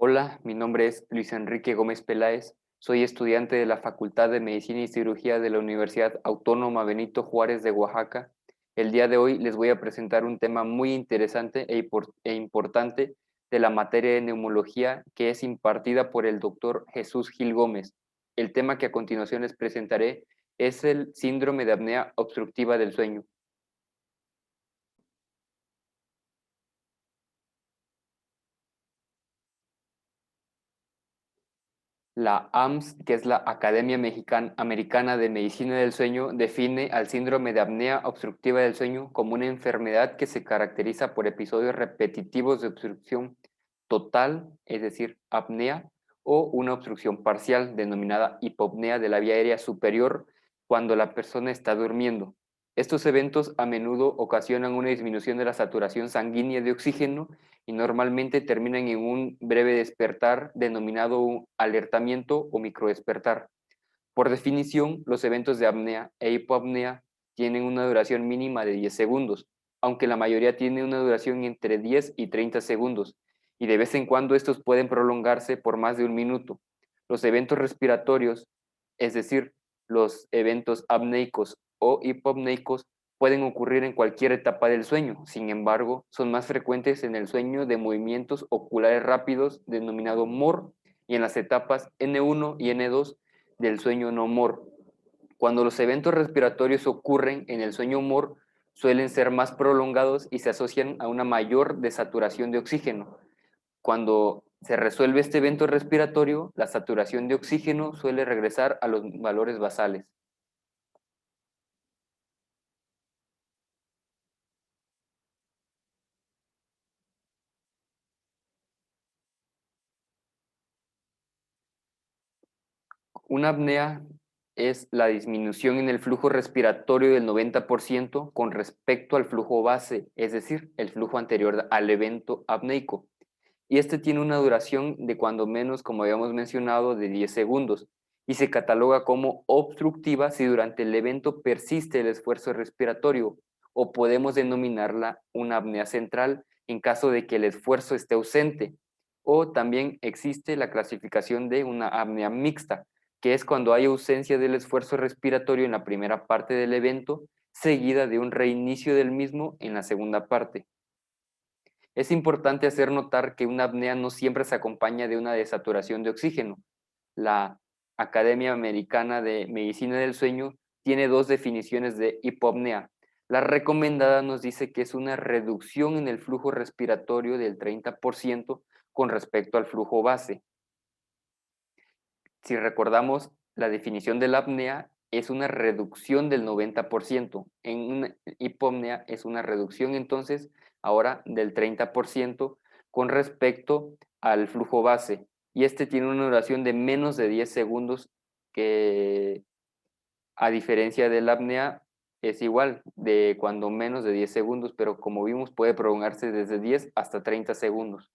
Hola, mi nombre es Luis Enrique Gómez Peláez. Soy estudiante de la Facultad de Medicina y Cirugía de la Universidad Autónoma Benito Juárez de Oaxaca. El día de hoy les voy a presentar un tema muy interesante e importante de la materia de neumología que es impartida por el doctor Jesús Gil Gómez. El tema que a continuación les presentaré es el síndrome de apnea obstructiva del sueño. La AMS, que es la Academia Americana de Medicina del Sueño, define al síndrome de apnea obstructiva del sueño como una enfermedad que se caracteriza por episodios repetitivos de obstrucción total, es decir, apnea, o una obstrucción parcial, denominada hipopnea de la vía aérea superior, cuando la persona está durmiendo. Estos eventos a menudo ocasionan una disminución de la saturación sanguínea de oxígeno y normalmente terminan en un breve despertar denominado un alertamiento o microdespertar. Por definición, los eventos de apnea e hipopnea tienen una duración mínima de 10 segundos, aunque la mayoría tiene una duración entre 10 y 30 segundos, y de vez en cuando estos pueden prolongarse por más de un minuto. Los eventos respiratorios, es decir, los eventos apneicos o hipopneicos, pueden ocurrir en cualquier etapa del sueño. Sin embargo, son más frecuentes en el sueño de movimientos oculares rápidos, denominado MOR, y en las etapas N1 y N2 del sueño no MOR. Cuando los eventos respiratorios ocurren en el sueño MOR, suelen ser más prolongados y se asocian a una mayor desaturación de oxígeno. Cuando se resuelve este evento respiratorio, la saturación de oxígeno suele regresar a los valores basales. Una apnea es la disminución en el flujo respiratorio del 90% con respecto al flujo base, es decir, el flujo anterior al evento apneico. Y este tiene una duración de cuando menos, como habíamos mencionado, de 10 segundos y se cataloga como obstructiva si durante el evento persiste el esfuerzo respiratorio, o podemos denominarla una apnea central en caso de que el esfuerzo esté ausente, o también existe la clasificación de una apnea mixta, que es cuando hay ausencia del esfuerzo respiratorio en la primera parte del evento, seguida de un reinicio del mismo en la segunda parte. Es importante hacer notar que una apnea no siempre se acompaña de una desaturación de oxígeno. La Academia Americana de Medicina del Sueño tiene dos definiciones de hipopnea. La recomendada nos dice que es una reducción en el flujo respiratorio del 30% con respecto al flujo base. Si recordamos, la definición de la apnea es una reducción del 90%. En una hipopnea es una reducción entonces ahora del 30% con respecto al flujo base. Y este tiene una duración de menos de 10 segundos, que a diferencia de la apnea es igual de cuando menos de 10 segundos, pero como vimos puede prolongarse desde 10 hasta 30 segundos.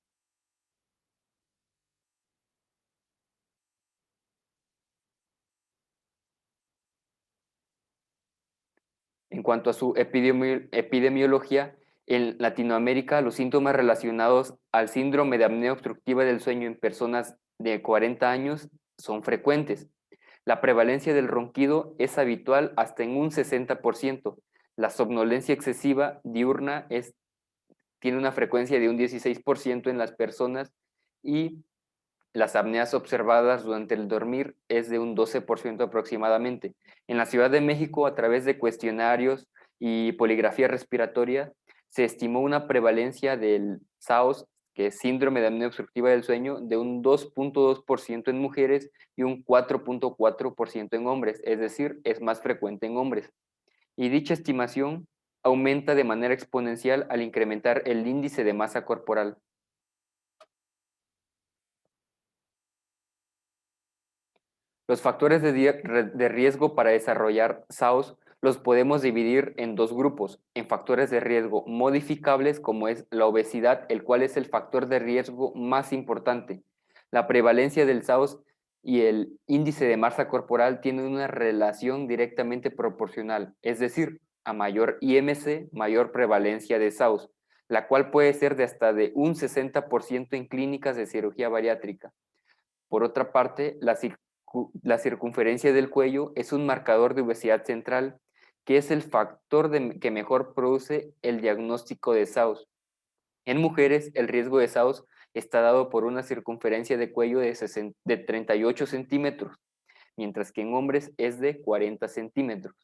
En cuanto a su epidemiología, en Latinoamérica los síntomas relacionados al síndrome de apnea obstructiva del sueño en personas de 40 años son frecuentes. La prevalencia del ronquido es habitual hasta en un 60%. La somnolencia excesiva diurna tiene una frecuencia de un 16% en las personas, y las apneas observadas durante el dormir es de un 12% aproximadamente. En la Ciudad de México, a través de cuestionarios y poligrafía respiratoria, se estimó una prevalencia del SAOS, que es síndrome de apnea obstructiva del sueño, de un 2.2% en mujeres y un 4.4% en hombres, es decir, es más frecuente en hombres. Y dicha estimación aumenta de manera exponencial al incrementar el índice de masa corporal. Los factores de riesgo para desarrollar SAOS los podemos dividir en dos grupos: en factores de riesgo modificables, como es la obesidad, el cual es el factor de riesgo más importante. La prevalencia del SAOS y el índice de masa corporal tienen una relación directamente proporcional, es decir, a mayor IMC, mayor prevalencia de SAOS. la cual puede ser de hasta de un 60% en clínicas de cirugía bariátrica. Por otra parte, la circunferencia del cuello es un marcador de obesidad central, que es el factor que mejor produce el diagnóstico de SAOS. En mujeres, el riesgo de SAOS está dado por una circunferencia de cuello de 38 centímetros, mientras que en hombres es de 40 centímetros.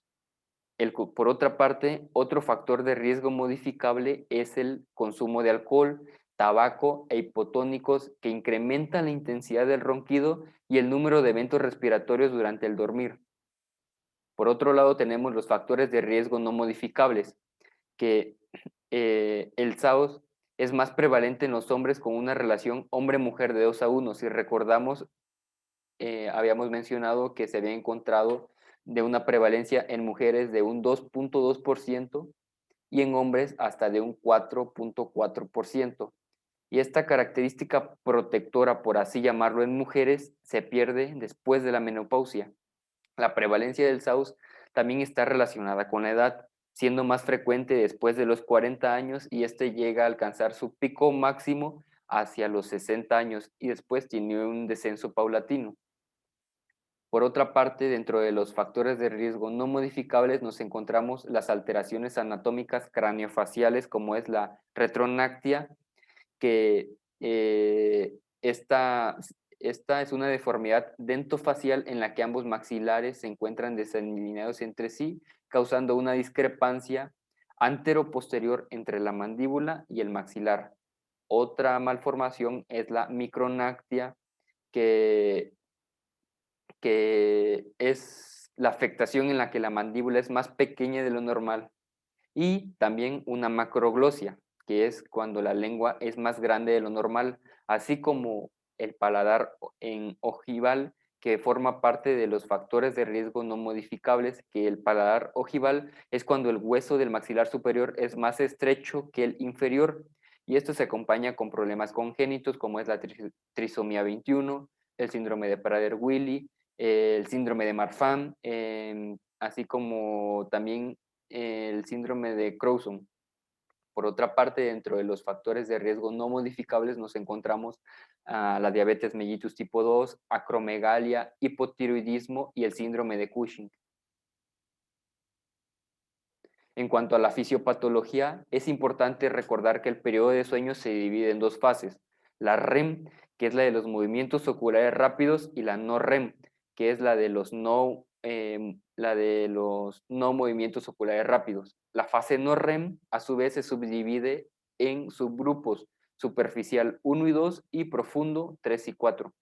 Por otra parte, otro factor de riesgo modificable es el consumo de alcohol, tabaco e hipotónicos que incrementan la intensidad del ronquido y el número de eventos respiratorios durante el dormir. Por otro lado, tenemos los factores de riesgo no modificables, que el SAOS es más prevalente en los hombres con una relación hombre-mujer de 2:1. Si recordamos, habíamos mencionado que se había encontrado de una prevalencia en mujeres de un 2.2% y en hombres hasta de un 4.4%. Y esta característica protectora, por así llamarlo, en mujeres se pierde después de la menopausia. La prevalencia del SAUS también está relacionada con la edad, siendo más frecuente después de los 40 años y este llega a alcanzar su pico máximo hacia los 60 años y después tiene un descenso paulatino. Por otra parte, dentro de los factores de riesgo no modificables nos encontramos las alteraciones anatómicas craneofaciales como es la retronactia, que esta es una deformidad dentofacial en la que ambos maxilares se encuentran desalineados entre sí, causando una discrepancia antero-posterior entre la mandíbula y el maxilar. Otra malformación es la micronactia, que es la afectación en la que la mandíbula es más pequeña de lo normal, y también una macroglosia, que es cuando la lengua es más grande de lo normal, así como el paladar en ojival, que forma parte de los factores de riesgo no modificables, que el paladar ojival es cuando el hueso del maxilar superior es más estrecho que el inferior, y esto se acompaña con problemas congénitos como es la trisomía 21, el síndrome de Prader-Willi, el síndrome de Marfan, así como también el síndrome de Crouzon. Por otra parte, dentro de los factores de riesgo no modificables nos encontramos la diabetes mellitus tipo 2, acromegalia, hipotiroidismo y el síndrome de Cushing. En cuanto a la fisiopatología, es importante recordar que el periodo de sueño se divide en dos fases: la REM, que es la de los movimientos oculares rápidos, y la no REM, que es la de los no movimientos oculares rápidos. La fase no REM, a su vez, se subdivide en subgrupos: superficial 1 y 2 y profundo 3 y 4.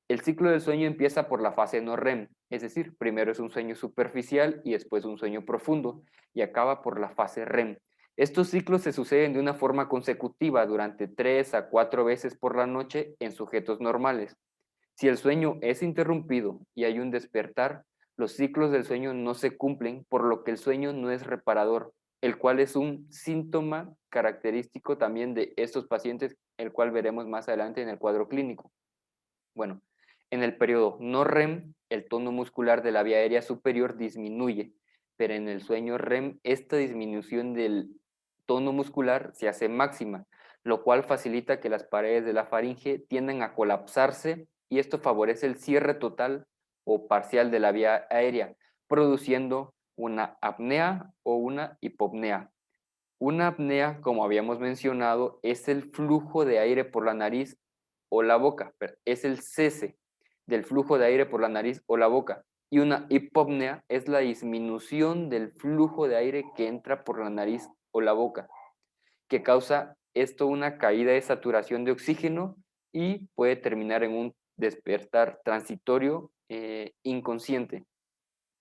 El ciclo del sueño empieza por la fase no REM, es decir, primero es un sueño superficial y después un sueño profundo, y acaba por la fase REM. Estos ciclos se suceden de una forma consecutiva durante 3 a 4 veces por la noche en sujetos normales. Si el sueño es interrumpido y hay un despertar, los ciclos del sueño no se cumplen, por lo que el sueño no es reparador, el cual es un síntoma característico también de estos pacientes, el cual veremos más adelante en el cuadro clínico. Bueno, en el periodo no REM, el tono muscular de la vía aérea superior disminuye, pero en el sueño REM, esta disminución del tono muscular se hace máxima, lo cual facilita que las paredes de la faringe tiendan a colapsarse y esto favorece el cierre total o parcial de la vía aérea, produciendo una apnea o una hipopnea. Una apnea, como habíamos mencionado, es el flujo de aire por la nariz o la boca, es el cese del flujo de aire por la nariz o la boca. Y una hipopnea es la disminución del flujo de aire que entra por la nariz o la boca, que causa esto una caída de saturación de oxígeno y puede terminar en un despertar transitorio inconsciente.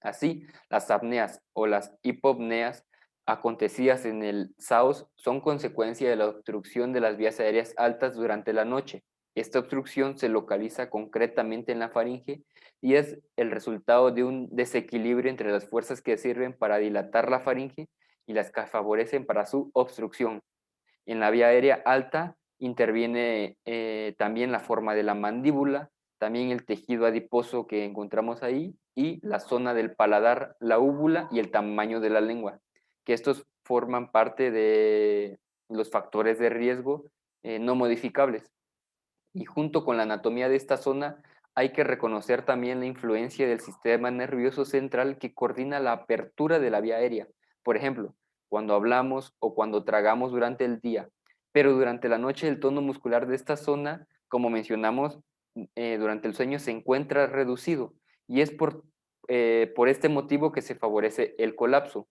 Así, las apneas o las hipopneas acontecidas en el SAOS son consecuencia de la obstrucción de las vías aéreas altas durante la noche. Esta obstrucción se localiza concretamente en la faringe y es el resultado de un desequilibrio entre las fuerzas que sirven para dilatar la faringe y las que favorecen para su obstrucción. En la vía aérea alta interviene también la forma de la mandíbula, también el tejido adiposo que encontramos ahí y la zona del paladar, la úvula y el tamaño de la lengua, que estos forman parte los factores de riesgo no modificables. Y junto con la anatomía de esta zona, hay que reconocer también la influencia del sistema nervioso central que coordina la apertura de la vía aérea. Por ejemplo, cuando hablamos o cuando tragamos durante el día, pero durante la noche el tono muscular de esta zona, como mencionamos, durante el sueño se encuentra reducido y es por este motivo que se favorece el colapso.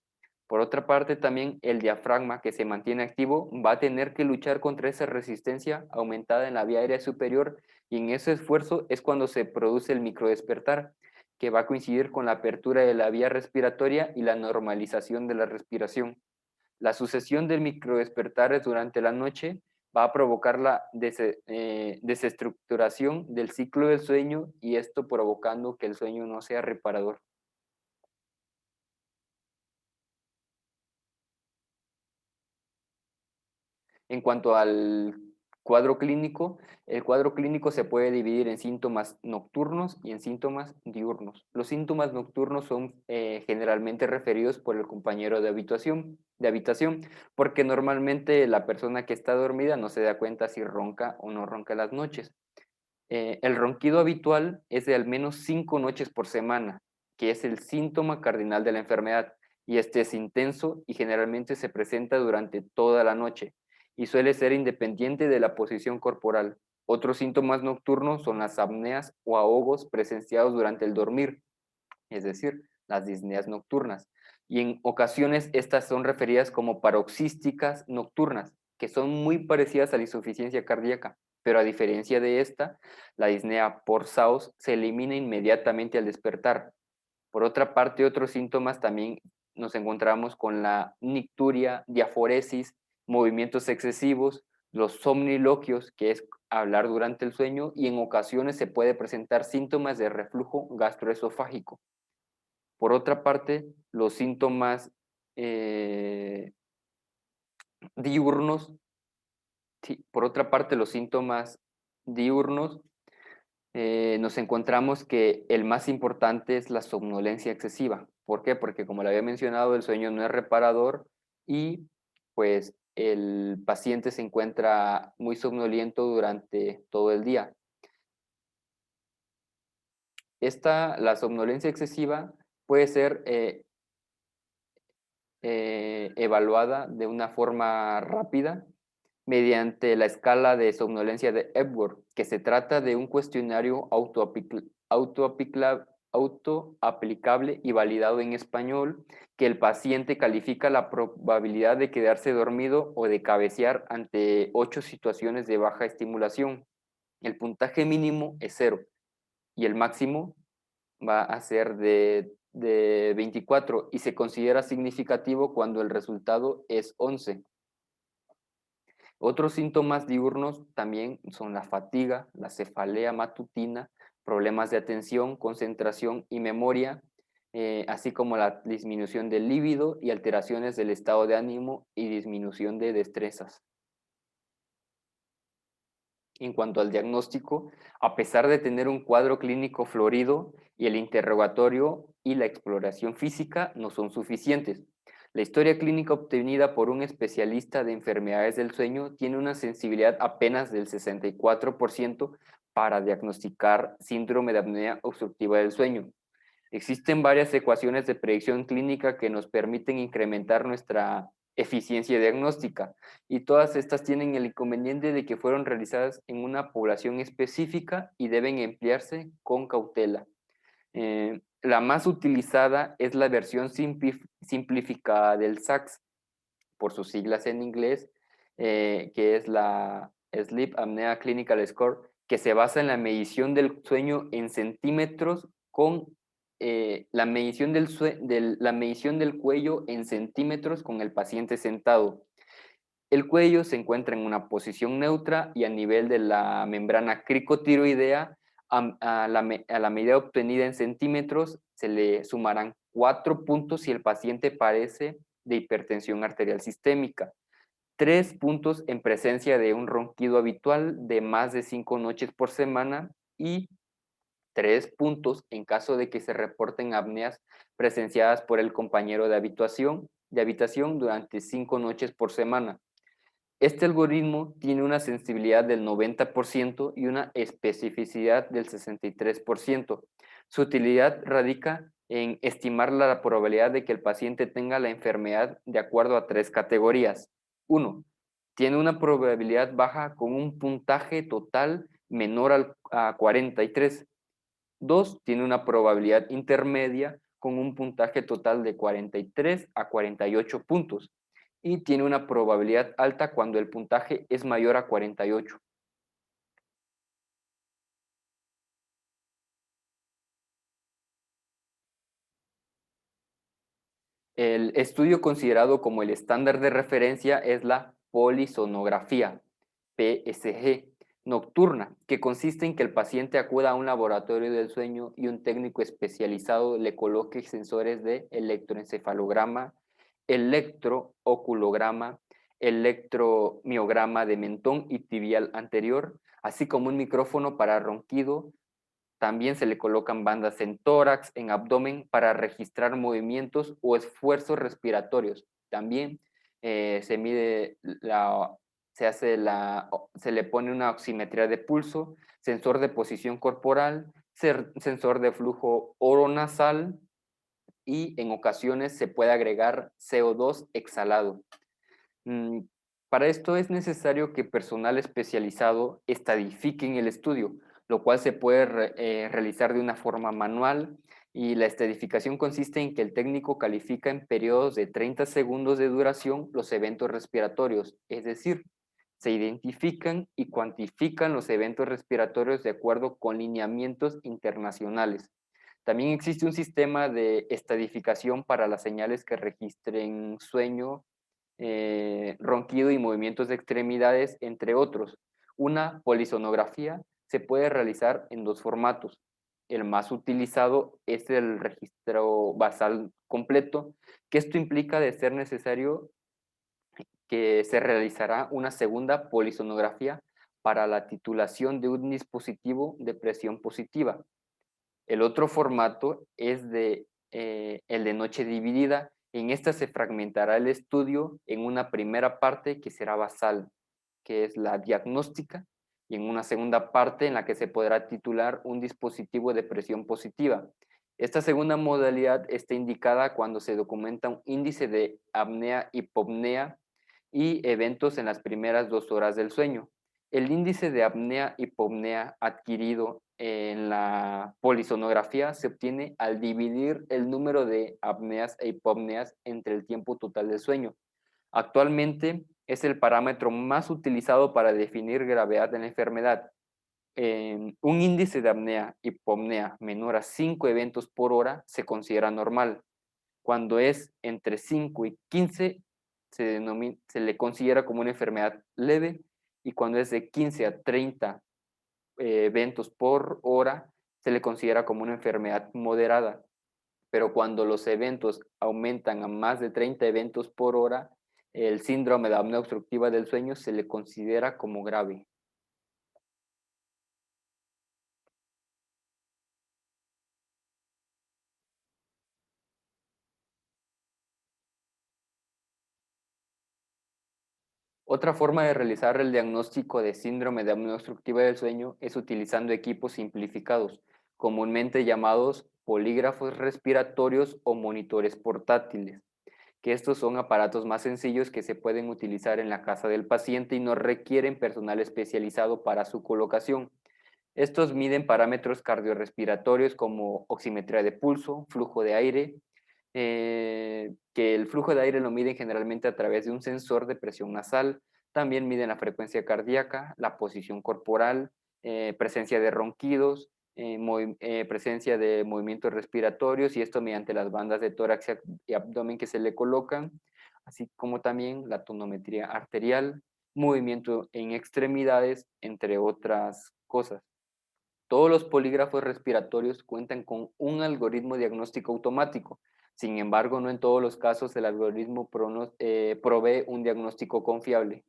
Por otra parte, también el diafragma que se mantiene activo va a tener que luchar contra esa resistencia aumentada en la vía aérea superior y en ese esfuerzo es cuando se produce el microdespertar, que va a coincidir con la apertura de la vía respiratoria y la normalización de la respiración. La sucesión de microdespertares durante la noche va a provocar la desestructuración del ciclo del sueño y esto provocando que el sueño no sea reparador. En cuanto al cuadro clínico, el cuadro clínico se puede dividir en síntomas nocturnos y en síntomas diurnos. Los síntomas nocturnos son generalmente referidos por el compañero de habitación, porque normalmente la persona que está dormida no se da cuenta si ronca o no ronca las noches. El ronquido habitual es de al menos 5 noches por semana, que es el síntoma cardinal de la enfermedad, y este es intenso y generalmente se presenta durante toda la noche y suele ser independiente de la posición corporal. Otros síntomas nocturnos son las apneas o ahogos presenciados durante el dormir, es decir, las disneas nocturnas. Y en ocasiones estas son referidas como paroxísticas nocturnas, que son muy parecidas a la insuficiencia cardíaca, pero a diferencia de esta, la disnea por SAOS se elimina inmediatamente al despertar. Por otra parte, otros síntomas también nos encontramos con la nicturia, diaforesis, movimientos excesivos, los somniloquios, que es hablar durante el sueño, y en ocasiones se puede presentar síntomas de reflujo gastroesofágico. Por otra parte, los síntomas eh, diurnos, sí, por otra parte, los síntomas diurnos, nos encontramos que el más importante es la somnolencia excesiva. ¿Por qué? Porque como le había mencionado, el sueño no es reparador y pues el paciente se encuentra muy somnoliento durante todo el día. La somnolencia excesiva puede ser evaluada de una forma rápida mediante la escala de somnolencia de Epworth, que se trata de un cuestionario autoaplicable y validado en español, que el paciente califica la probabilidad de quedarse dormido o de cabecear ante 8 situaciones de baja estimulación. El puntaje mínimo es 0 y el máximo va a ser de 24 y se considera significativo cuando el resultado es 11. Otros síntomas diurnos también son la fatiga, la cefalea matutina, problemas de atención, concentración y memoria, así como la disminución del líbido y alteraciones del estado de ánimo y disminución de destrezas. En cuanto al diagnóstico, a pesar de tener un cuadro clínico florido y el interrogatorio y la exploración física no son suficientes. La historia clínica obtenida por un especialista de enfermedades del sueño tiene una sensibilidad apenas del 64% para diagnosticar síndrome de apnea obstructiva del sueño. Existen varias ecuaciones de predicción clínica que nos permiten incrementar nuestra eficiencia diagnóstica y todas estas tienen el inconveniente de que fueron realizadas en una población específica y deben emplearse con cautela. La más utilizada es la versión simplificada del SACS, por sus siglas en inglés, que es la Sleep Apnea Clinical Score, que se basa en la medición del sueño en centímetros con la medición del cuello en centímetros con el paciente sentado. El cuello se encuentra en una posición neutra y a nivel de la membrana cricotiroidea, a la medida obtenida en centímetros, se le sumarán 4 puntos si el paciente padece de hipertensión arterial sistémica, 3 puntos en presencia de un ronquido habitual de más de 5 noches por semana y 3 puntos en caso de que se reporten apneas presenciadas por el compañero de habitación durante 5 noches por semana. Este algoritmo tiene una sensibilidad del 90% y una especificidad del 63%. Su utilidad radica en estimar la probabilidad de que el paciente tenga la enfermedad de acuerdo a tres categorías. Uno, tiene una probabilidad baja con un puntaje total menor a 43. Dos, tiene una probabilidad intermedia con un puntaje total de 43 a 48 puntos. Y tiene una probabilidad alta cuando el puntaje es mayor a 48. El estudio considerado como el estándar de referencia es la polisonografía, PSG, nocturna, que consiste en que el paciente acuda a un laboratorio del sueño y un técnico especializado le coloque sensores de electroencefalograma, electrooculograma, electromiograma de mentón y tibial anterior, así como un micrófono para ronquido. También se le colocan bandas en tórax, en abdomen, para registrar movimientos o esfuerzos respiratorios. También se mide se le pone una oximetría de pulso, sensor de posición corporal, sensor de flujo oronasal y en ocasiones se puede agregar CO2 exhalado. Mm, Para esto es necesario que personal especializado estadifique el estudio, lo cual se puede realizar de una forma manual, y la estadificación consiste en que el técnico califica en periodos de 30 segundos de duración los eventos respiratorios, es decir, se identifican y cuantifican los eventos respiratorios de acuerdo con lineamientos internacionales. También existe un sistema de estadificación para las señales que registren sueño, ronquido y movimientos de extremidades, entre otros. Una polisonografía se puede realizar en dos formatos. El más utilizado es el registro basal completo, que esto implica de ser necesario que se realizará una segunda polisonografía para la titulación de un dispositivo de presión positiva. El otro formato es el de noche dividida. En esta se fragmentará el estudio en una primera parte que será basal, que es la diagnóstica, y en una segunda parte en la que se podrá titular un dispositivo de presión positiva. Esta segunda modalidad está indicada cuando se documenta un índice de apnea-hipopnea y eventos en las primeras 2 horas del sueño. El índice de apnea-hipopnea adquirido en la polisonografía se obtiene al dividir el número de apneas e hipopneas entre el tiempo total del sueño. Actualmente es el parámetro más utilizado para definir gravedad de la enfermedad. Un índice de apnea-hipopnea menor a 5 eventos por hora se considera normal. Cuando es entre 5 y 15 se le considera como una enfermedad leve, y cuando es de 15 a 30 eventos por hora se le considera como una enfermedad moderada. Pero cuando los eventos aumentan a más de 30 eventos por hora, el síndrome de apnea obstructiva del sueño se le considera como grave. Otra forma de realizar el diagnóstico de síndrome de apnea obstructiva del sueño es utilizando equipos simplificados, comúnmente llamados polígrafos respiratorios o monitores portátiles, que estos son aparatos más sencillos que se pueden utilizar en la casa del paciente y no requieren personal especializado para su colocación. Estos miden parámetros cardiorrespiratorios como oximetría de pulso, flujo de aire, que el flujo de aire lo miden generalmente a través de un sensor de presión nasal. También miden la frecuencia cardíaca, la posición corporal, presencia de ronquidos, presencia de movimientos respiratorios, y esto mediante las bandas de tórax y abdomen que se le colocan, así como también la tonometría arterial, movimiento en extremidades, entre otras cosas. Todos los polígrafos respiratorios cuentan con un algoritmo diagnóstico automático. Sin embargo, no en todos los casos el algoritmo provee un diagnóstico confiable,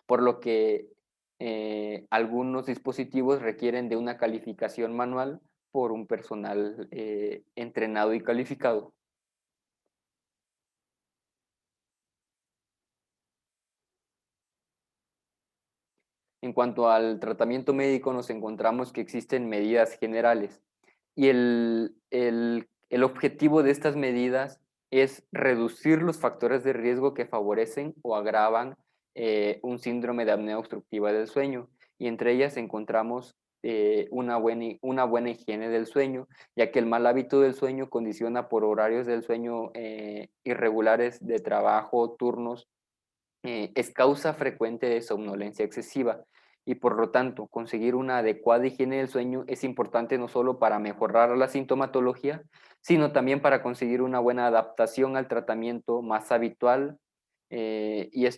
por lo que algunos dispositivos requieren de una calificación manual por un personal entrenado y calificado. En cuanto al tratamiento médico, nos encontramos que existen medidas generales y el objetivo de estas medidas es reducir los factores de riesgo que favorecen o agravan un síndrome de apnea obstructiva del sueño. Y entre ellas encontramos una buena higiene del sueño, ya que el mal hábito del sueño condiciona por horarios del sueño irregulares de trabajo, turnos, es causa frecuente de somnolencia excesiva y por lo tanto conseguir una adecuada higiene del sueño es importante no solo para mejorar la sintomatología, sino también para conseguir una buena adaptación al tratamiento más habitual y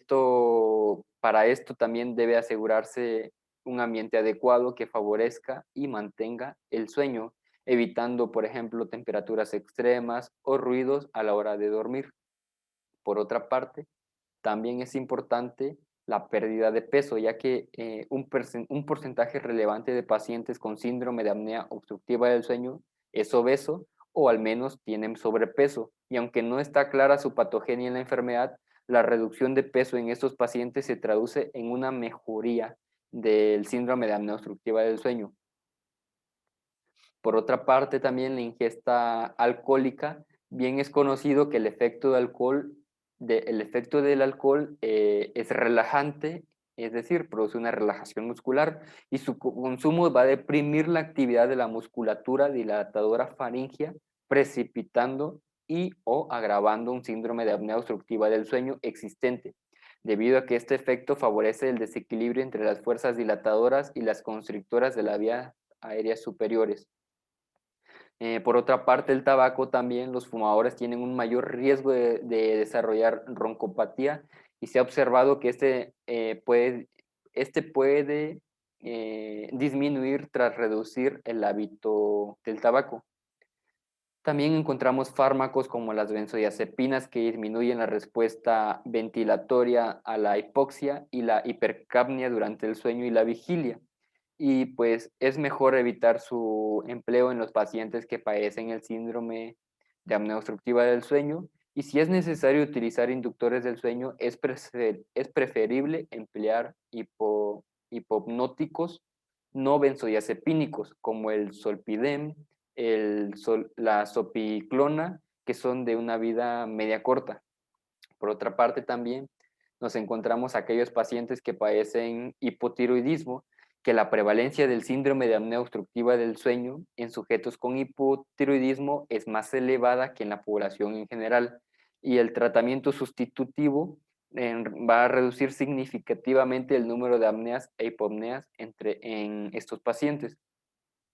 para esto también debe asegurarse un ambiente adecuado que favorezca y mantenga el sueño, evitando, por ejemplo, temperaturas extremas o ruidos a la hora de dormir. Por otra parte, también es importante la pérdida de peso, ya que un porcentaje relevante de pacientes con síndrome de apnea obstructiva del sueño es obeso o al menos tienen sobrepeso. Y aunque no está clara su patogenia en la enfermedad, la reducción de peso en estos pacientes se traduce en una mejoría del síndrome de apnea obstructiva del sueño. Por otra parte, también la ingesta alcohólica, bien es conocido que el efecto del alcohol es relajante, es decir, produce una relajación muscular y su consumo va a deprimir la actividad de la musculatura dilatadora faríngea, precipitando y o agravando un síndrome de apnea obstructiva del sueño existente, debido a que este efecto favorece el desequilibrio entre las fuerzas dilatadoras y las constrictoras de la vía aérea superiores. Por otra parte, el tabaco también, los fumadores tienen un mayor riesgo de desarrollar roncopatía y se ha observado que este puede disminuir tras reducir el hábito del tabaco. También encontramos fármacos como las benzodiazepinas que disminuyen la respuesta ventilatoria a la hipoxia y la hipercapnia durante el sueño y la vigilia y pues es mejor evitar su empleo en los pacientes que padecen el síndrome de apnea obstructiva del sueño y si es necesario utilizar inductores del sueño, es preferible emplear hipopnóticos no benzodiazepínicos como el solpidem, la sopiclona, que son de una vida media corta. Por otra parte, también nos encontramos aquellos pacientes que padecen hipotiroidismo, que la prevalencia del síndrome de apnea obstructiva del sueño en sujetos con hipotiroidismo es más elevada que en la población en general y el tratamiento sustitutivo va a reducir significativamente el número de apneas e hipopneas en estos pacientes.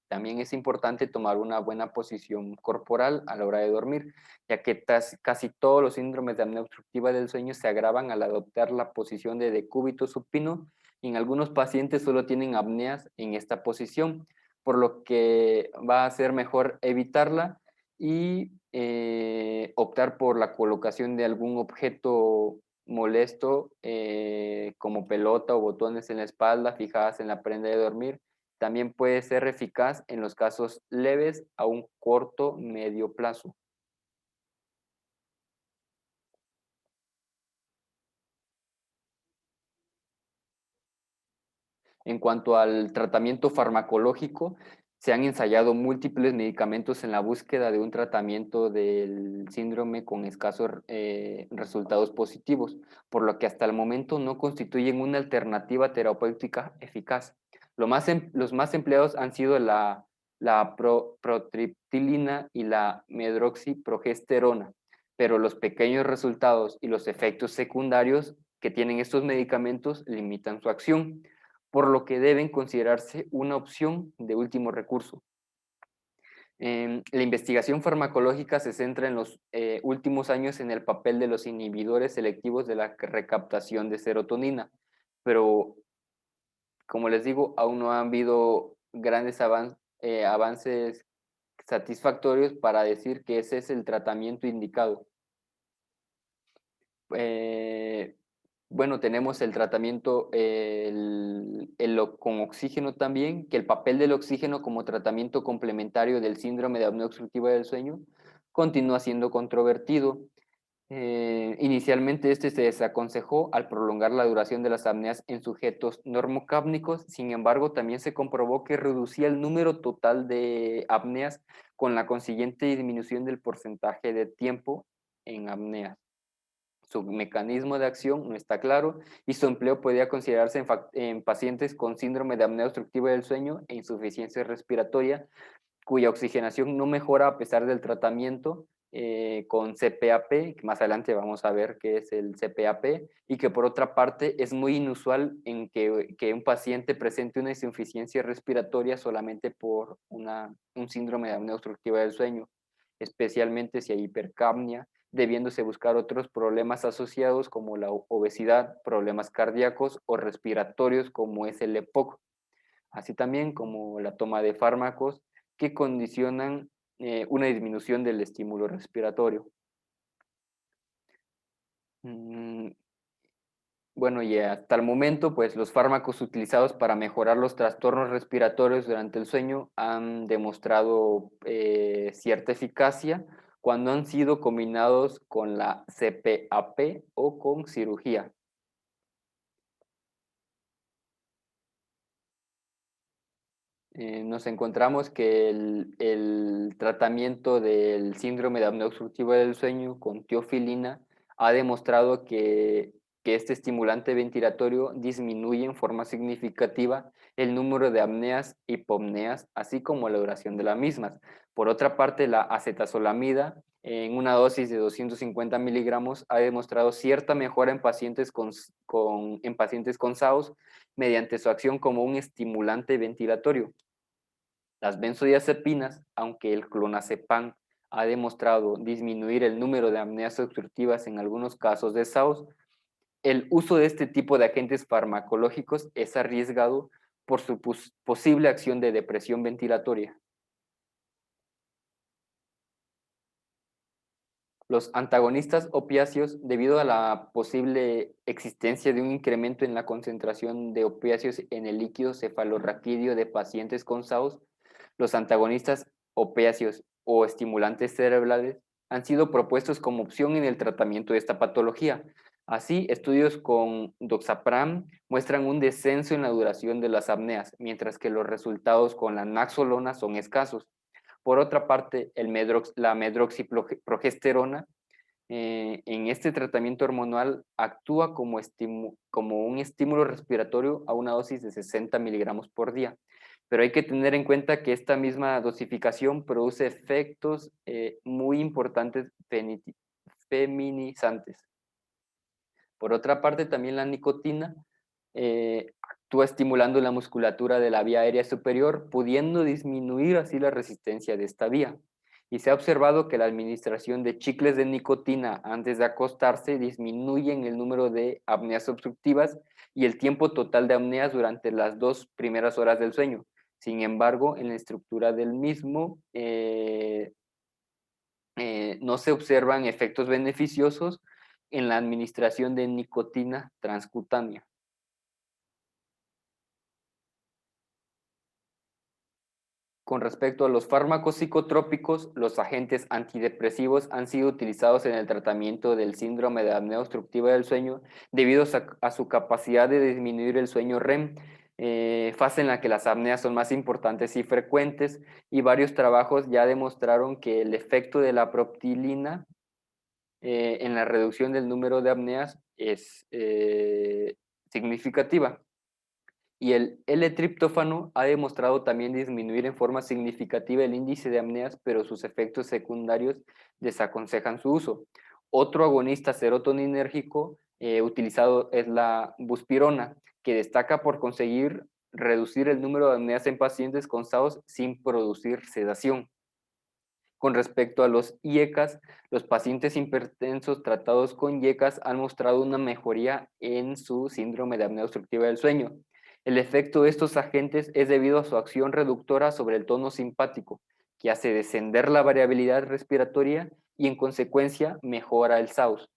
También es importante tomar una buena posición corporal a la hora de dormir, ya que casi todos los síndromes de apnea obstructiva del sueño se agravan al adoptar la posición de decúbito supino y en algunos pacientes solo tienen apneas en esta posición, por lo que va a ser mejor evitarla y optar por la colocación de algún objeto molesto como pelota o botones en la espalda fijadas en la prenda de dormir también puede ser eficaz en los casos leves a un corto medio plazo. En cuanto al tratamiento farmacológico, se han ensayado múltiples medicamentos en la búsqueda de un tratamiento del síndrome con escasos resultados positivos, por lo que hasta el momento no constituyen una alternativa terapéutica eficaz. Los más empleados han sido la protriptilina y la medroxiprogesterona, pero los pequeños resultados y los efectos secundarios que tienen estos medicamentos limitan su acción por lo que deben considerarse una opción de último recurso. La investigación farmacológica se centra en los últimos años en el papel de los inhibidores selectivos de la recaptación de serotonina, pero como les digo, aún no han habido grandes avances satisfactorios para decir que ese es el tratamiento indicado. Eh, bueno, tenemos el tratamiento con oxígeno también, que el papel del oxígeno como tratamiento complementario del síndrome de apnea obstructiva del sueño continúa siendo controvertido. Inicialmente este se desaconsejó al prolongar la duración de las apneas en sujetos normocápnicos. Sin embargo, también se comprobó que reducía el número total de apneas con la consiguiente disminución del porcentaje de tiempo en apneas. Su mecanismo de acción no está claro y su empleo podría considerarse en pacientes con síndrome de apnea obstructiva del sueño e insuficiencia respiratoria, cuya oxigenación no mejora a pesar del tratamiento con CPAP, que más adelante vamos a ver qué es el CPAP, y que por otra parte es muy inusual en que un paciente presente una insuficiencia respiratoria solamente por un síndrome de apnea obstructiva del sueño, especialmente si hay hipercapnia, debiéndose buscar otros problemas asociados como la obesidad, problemas cardíacos o respiratorios como es el EPOC, así también como la toma de fármacos que condicionan una disminución del estímulo respiratorio. Mm, Bueno, y hasta el momento, pues los fármacos utilizados para mejorar los trastornos respiratorios durante el sueño han demostrado cierta eficacia cuando han sido combinados con la CPAP o con cirugía. Nos encontramos que el tratamiento del síndrome de apnea obstructiva del sueño con teofilina ha demostrado que este estimulante ventilatorio disminuye en forma significativa el número de apneas y hipopneas, así como la duración de las mismas. Por otra parte, la acetazolamida, en una dosis de 250 miligramos, ha demostrado cierta mejora en pacientes en pacientes con SAOS mediante su acción como un estimulante ventilatorio. Las benzodiazepinas, aunque el clonazepam ha demostrado disminuir el número de apneas obstructivas en algunos casos de SAOS, el uso de este tipo de agentes farmacológicos es arriesgado por su posible acción de depresión ventilatoria. Los antagonistas opiáceos, debido a la posible existencia de un incremento en la concentración de opiáceos en el líquido cefalorraquídeo de pacientes con SAOS, los antagonistas opiáceos o estimulantes cerebrales han sido propuestos como opción en el tratamiento de esta patología. Así, estudios con doxapram muestran un descenso en la duración de las apneas, mientras que los resultados con la naxolona son escasos. Por otra parte, la medroxiprogesterona en este tratamiento hormonal actúa como un estímulo respiratorio a una dosis de 60 miligramos por día. Pero hay que tener en cuenta que esta misma dosificación produce efectos muy importantes feminizantes. Por otra parte, también la nicotina actúa estimulando la musculatura de la vía aérea superior, pudiendo disminuir así la resistencia de esta vía. Y se ha observado que la administración de chicles de nicotina antes de acostarse disminuyen el número de apneas obstructivas y el tiempo total de apneas durante las 2 primeras horas del sueño. Sin embargo, en la estructura del mismo no se observan efectos beneficiosos en la administración de nicotina transcutánea. Con respecto a los fármacos psicotrópicos, los agentes antidepresivos han sido utilizados en el tratamiento del síndrome de apnea obstructiva del sueño debido a su capacidad de disminuir el sueño REM, fase en la que las apneas son más importantes y frecuentes, y varios trabajos ya demostraron que el efecto de la proptilina en la reducción del número de apneas es significativa. Y el L-triptófano ha demostrado también disminuir en forma significativa el índice de apneas, pero sus efectos secundarios desaconsejan su uso. Otro agonista serotoninérgico utilizado es la buspirona, que destaca por conseguir reducir el número de apneas en pacientes con SAOS sin producir sedación. Con respecto a los IECAS, los pacientes hipertensos tratados con IECAS han mostrado una mejoría en su síndrome de apnea obstructiva del sueño. El efecto de estos agentes es debido a su acción reductora sobre el tono simpático, que hace descender la variabilidad respiratoria y en consecuencia mejora el SAOS.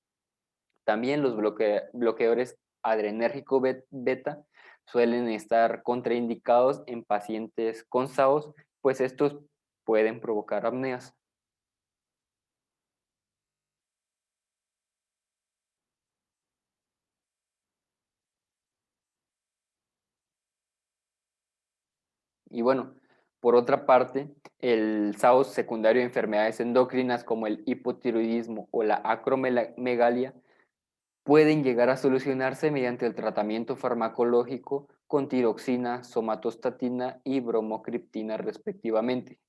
También los bloqueadores adrenérgico beta suelen estar contraindicados en pacientes con SAOS, pues estos pueden provocar apneas. Y bueno, por otra parte, el SAOS secundario de enfermedades endocrinas como el hipotiroidismo o la acromegalia pueden llegar a solucionarse mediante el tratamiento farmacológico con tiroxina, somatostatina y bromocriptina respectivamente.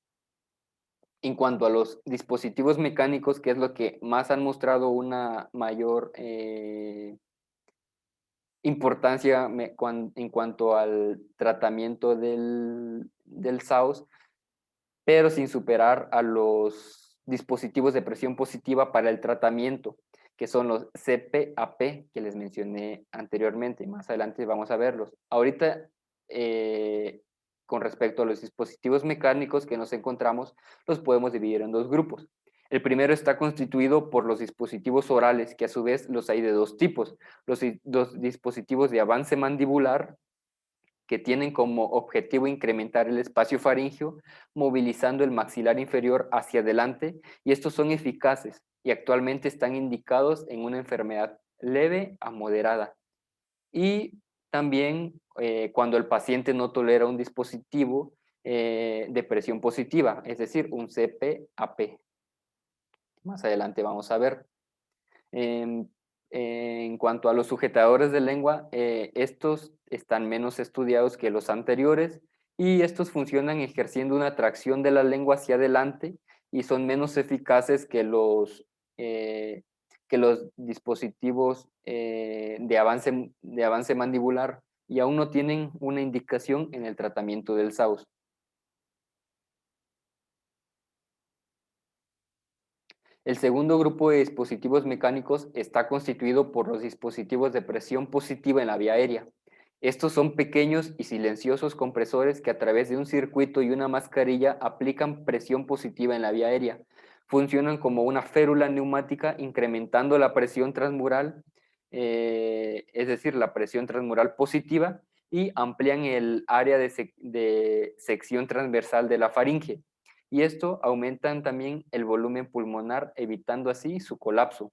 En cuanto a los dispositivos mecánicos, que es lo que más han mostrado una mayor importancia en cuanto al tratamiento del SAOS, pero sin superar a los dispositivos de presión positiva para el tratamiento, que son los CPAP que les mencioné anteriormente. Más adelante vamos a verlos. Ahorita, con respecto a los dispositivos mecánicos que nos encontramos, los podemos dividir en dos grupos. El primero está constituido por los dispositivos orales, que a su vez los hay de dos tipos. Los dispositivos de avance mandibular, que tienen como objetivo incrementar el espacio faríngeo, movilizando el maxilar inferior hacia adelante, y estos son eficaces y actualmente están indicados en una enfermedad leve a moderada. Y también cuando el paciente no tolera un dispositivo de presión positiva, es decir, un CPAP. Más adelante vamos a ver. En, en cuanto a los sujetadores de lengua, estos están menos estudiados que los anteriores y estos funcionan ejerciendo una tracción de la lengua hacia adelante y son menos eficaces que los dispositivos de avance mandibular y aún no tienen una indicación en el tratamiento del SAUS. El segundo grupo de dispositivos mecánicos está constituido por los dispositivos de presión positiva en la vía aérea. Estos son pequeños y silenciosos compresores que a través de un circuito y una mascarilla aplican presión positiva en la vía aérea. Funcionan como una férula neumática incrementando la presión transmural, es decir, la presión transmural positiva, y amplían el área de sección transversal de la faringe, y esto aumentan también el volumen pulmonar, evitando así su colapso.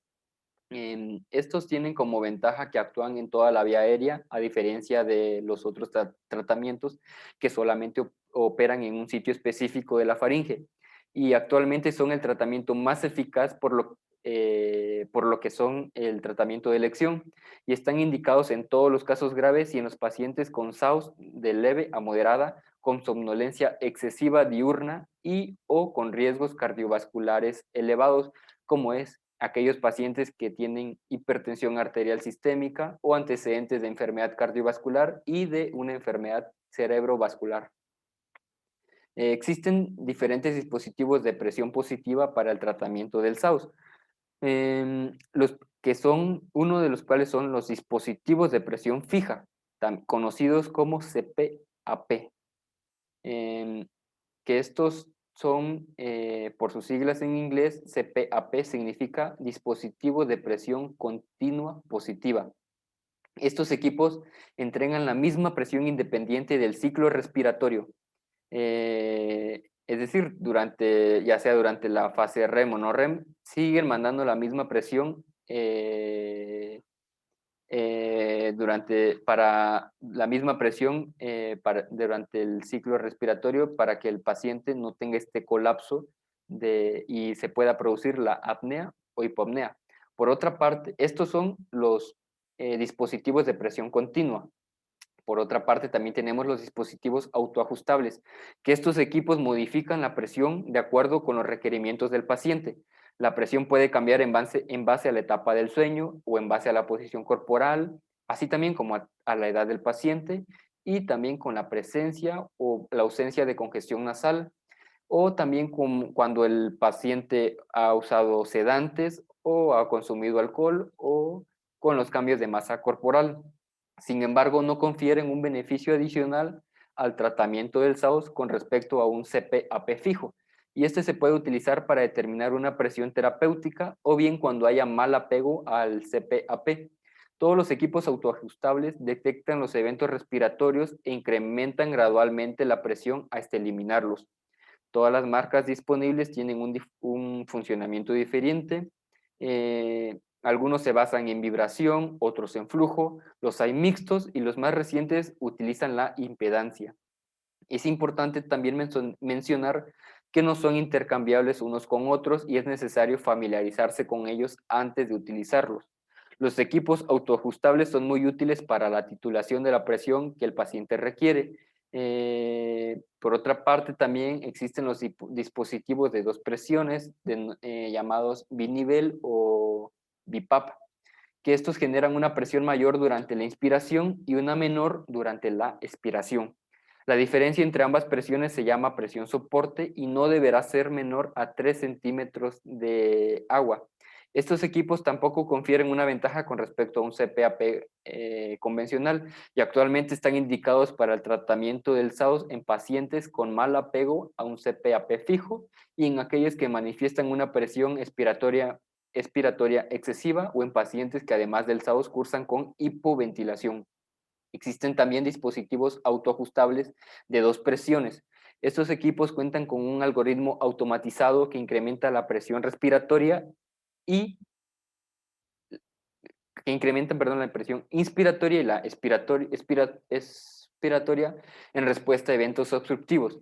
Estos tienen como ventaja que actúan en toda la vía aérea, a diferencia de los otros tratamientos que solamente operan en un sitio específico de la faringe. Y actualmente son el tratamiento más eficaz por lo que son el tratamiento de elección, y están indicados en todos los casos graves y en los pacientes con SAUS de leve a moderada, con somnolencia excesiva diurna y o con riesgos cardiovasculares elevados, como es aquellos pacientes que tienen hipertensión arterial sistémica o antecedentes de enfermedad cardiovascular y de una enfermedad cerebrovascular. Existen diferentes dispositivos de presión positiva para el tratamiento del SAUS, los que son, uno de los cuales son los dispositivos de presión fija, conocidos como CPAP, que estos son, por sus siglas en inglés, CPAP significa dispositivo de presión continua positiva. Estos equipos entregan la misma presión independiente del ciclo respiratorio, es decir, ya sea durante la fase REM o no REM, siguen mandando la misma presión para la misma presión durante el ciclo respiratorio, para que el paciente no tenga este colapso y se pueda producir la apnea o hipopnea. Por otra parte, estos son los dispositivos de presión continua. Por otra parte, también tenemos los dispositivos autoajustables, que estos equipos modifican la presión de acuerdo con los requerimientos del paciente. La presión puede cambiar en base a la etapa del sueño o en base a la posición corporal, así también como a la edad del paciente, y también con la presencia o la ausencia de congestión nasal, o también cuando el paciente ha usado sedantes o ha consumido alcohol, o con los cambios de masa corporal. Sin embargo, no confieren un beneficio adicional al tratamiento del SAUS con respecto a un CPAP fijo, y este se puede utilizar para determinar una presión terapéutica o bien cuando haya mal apego al CPAP. Todos los equipos autoajustables detectan los eventos respiratorios e incrementan gradualmente la presión hasta eliminarlos. Todas las marcas disponibles tienen un funcionamiento diferente. Algunos se basan en vibración, otros en flujo, los hay mixtos y los más recientes utilizan la impedancia. Es importante también mencionar que no son intercambiables unos con otros y es necesario familiarizarse con ellos antes de utilizarlos. Los equipos autoajustables son muy útiles para la titulación de la presión que el paciente requiere. Por otra parte, también existen los dispositivos de dos presiones llamados binivel o BiPAP, que estos generan una presión mayor durante la inspiración y una menor durante la expiración. La diferencia entre ambas presiones se llama presión soporte y no deberá ser menor a 3 centímetros de agua. Estos equipos tampoco confieren una ventaja con respecto a un CPAP convencional y actualmente están indicados para el tratamiento del SAUS en pacientes con mal apego a un CPAP fijo y en aquellos que manifiestan una presión expiratoria excesiva o en pacientes que además del SAUS cursan con hipoventilación. Existen también dispositivos autoajustables de dos presiones. Estos equipos cuentan con un algoritmo automatizado que incrementa la presión respiratoria y la presión inspiratoria y la expiratoria en respuesta a eventos obstructivos.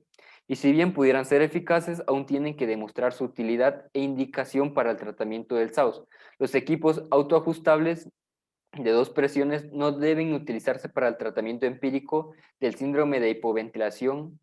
Y si bien pudieran ser eficaces, aún tienen que demostrar su utilidad e indicación para el tratamiento del SAUS. Los equipos autoajustables de dos presiones no deben utilizarse para el tratamiento empírico del síndrome de hipoventilación,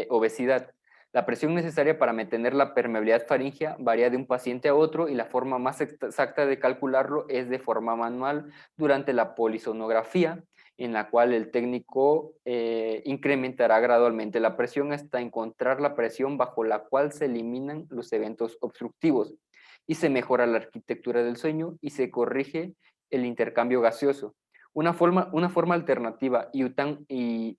obesidad. La presión necesaria para mantener la permeabilidad faríngea varía de un paciente a otro y la forma más exacta de calcularlo es de forma manual durante la polisonografía, en la cual el técnico incrementará gradualmente la presión hasta encontrar la presión bajo la cual se eliminan los eventos obstructivos y se mejora la arquitectura del sueño y se corrige el intercambio gaseoso. Una forma alternativa y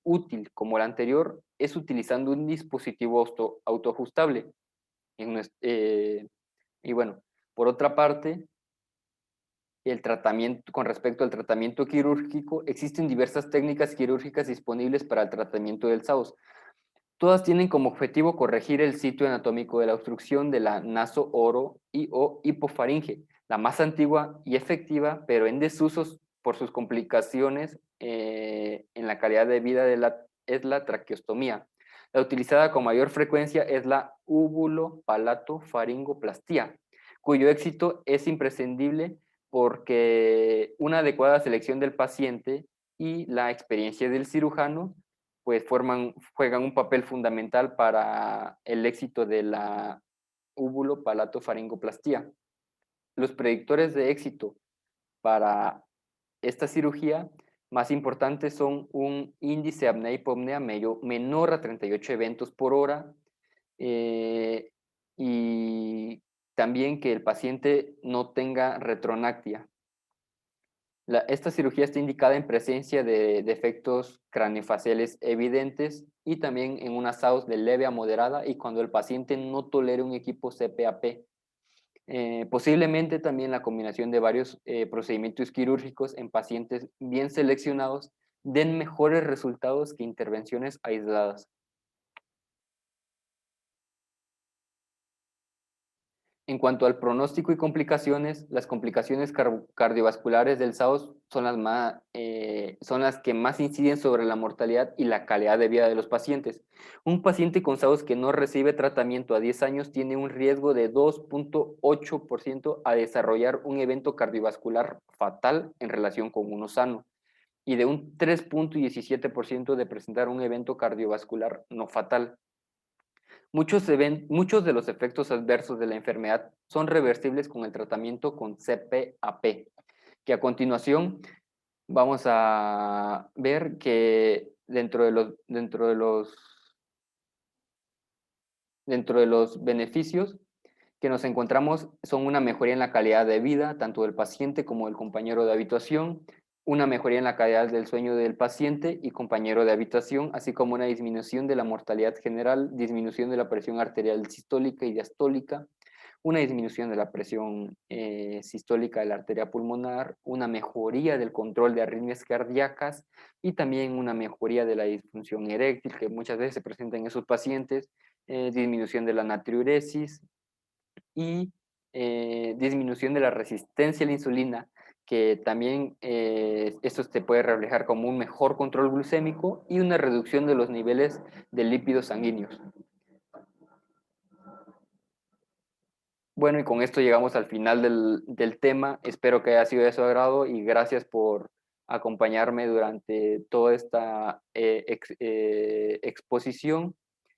útil como la anterior es utilizando un dispositivo autoajustable. Y bueno, por otra parte, el tratamiento, con respecto al tratamiento quirúrgico, existen diversas técnicas quirúrgicas disponibles para el tratamiento del SAUS. Todas tienen como objetivo corregir el sitio anatómico de la obstrucción de la naso-oro y o hipofaringe, la más antigua y efectiva, pero en desusos por sus complicaciones en la calidad de vida es la traqueostomía. La utilizada con mayor frecuencia es la úvulo-palato-faringoplastía, cuyo éxito es imprescindible porque una adecuada selección del paciente y la experiencia del cirujano pues juegan un papel fundamental para el éxito de la úvulo-palato-faringoplastía. Los predictores de éxito para esta cirugía más importantes son un índice apnea-hipopnea menor a 38 eventos por hora y también que el paciente no tenga retronactia. Esta cirugía está indicada en presencia de defectos craniofaciales evidentes y también en una SAUS de leve a moderada y cuando el paciente no tolere un equipo CPAP. Posiblemente también la combinación de varios procedimientos quirúrgicos en pacientes bien seleccionados den mejores resultados que intervenciones aisladas. En cuanto al pronóstico y complicaciones, las complicaciones cardiovasculares del SAOS son las que más inciden sobre la mortalidad y la calidad de vida de los pacientes. Un paciente con SAOS que no recibe tratamiento a 10 años tiene un riesgo de 2.8% a desarrollar un evento cardiovascular fatal en relación con uno sano y de un 3.17% de presentar un evento cardiovascular no fatal. Muchos de los efectos adversos de la enfermedad son reversibles con el tratamiento con CPAP, que a continuación vamos a ver que dentro de los beneficios que nos encontramos son una mejoría en la calidad de vida, tanto del paciente como del compañero de habitación, una mejoría en la calidad del sueño del paciente y compañero de habitación, así como una disminución de la mortalidad general, disminución de la presión arterial sistólica y diastólica, una disminución de la presión sistólica de la arteria pulmonar, una mejoría del control de arritmias cardíacas y también una mejoría de la disfunción eréctil que muchas veces se presenta en esos pacientes, disminución de la natriuresis, y disminución de la resistencia a la insulina, que también esto se puede reflejar como un mejor control glucémico y una reducción de los niveles de lípidos sanguíneos. Bueno, y con esto llegamos al final del tema. Espero que haya sido de su agrado y gracias por acompañarme durante toda esta exposición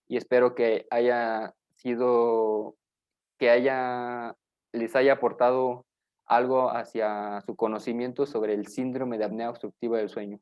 y espero que haya sido, les haya aportado algo hacia su conocimiento sobre el síndrome de apnea obstructiva del sueño.